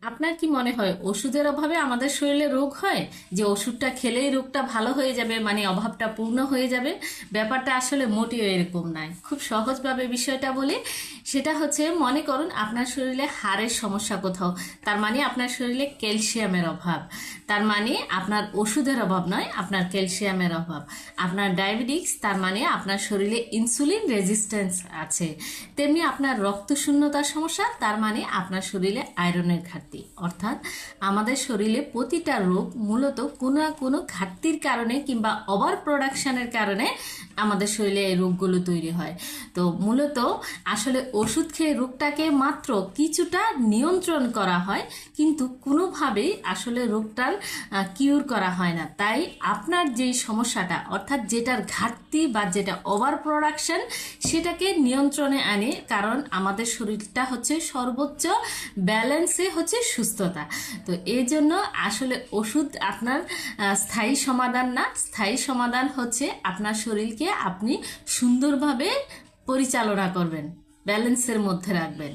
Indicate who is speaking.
Speaker 1: আপনার কি মনে হয় ওষুধের অভাবে আমাদের শরীরে রোগ হয়, যে ওষুধটা খেলেই রোগটা ভালো হয়ে যাবে, মানে অভাবটা পূর্ণ হয়ে যাবে? ব্যাপারটা আসলে মোটেও এরকম নয়। খুব সহজভাবে বিষয়টা বলি, সেটা হচ্ছে, মনে করুন আপনার শরীরে হাড়ের সমস্যা কোথাও, তার মানে আপনার শরীরে ক্যালসিয়ামের অভাব। তার মানে আপনার ওষুধের অভাব নয়, আপনার ক্যালসিয়ামের অভাব। আপনার ডায়াবেটিক্স, তার মানে আপনার শরীরে ইনসুলিন রেজিস্ট্যান্স আছে। তেমনি আপনার রক্ত শূন্যতার সমস্যা, তার মানে আপনার শরীরে আয়রনের ঘাটতি। অর্থাৎ আমাদের শরীরে প্রতিটা রোগ মূলত কোনো না কোনো ঘাটতির কারণে কিংবা ওভার প্রোডাকশনের কারণে আমাদের শরীরে এই রোগগুলো তৈরি হয়। তো মূলত আসলে ওষুধ খেয়ে রোগটাকে মাত্র কিছুটা নিয়ন্ত্রণ করা হয়, কিন্তু কোনোভাবেই আসলে রোগটার কিউর করা হয় না। তাই আপনার যেই সমস্যাটা, অর্থাৎ যেটার ঘাটতি বা যেটা ওভার প্রোডাকশন, সেটাকে নিয়ন্ত্রণে আনে। কারণ আমাদের শরীরটা হচ্ছে সর্বোচ্চ ব্যালেন্সে হচ্ছে সুস্থতা। তো এই জন্য আসলে ওষুধ আপনার স্থায়ী সমাধান না। স্থায়ী সমাধান হচ্ছে আপনার শরীরকে আপনি সুন্দরভাবে পরিচালনা করবেন, ব্যালেন্সের মধ্যে রাখবেন।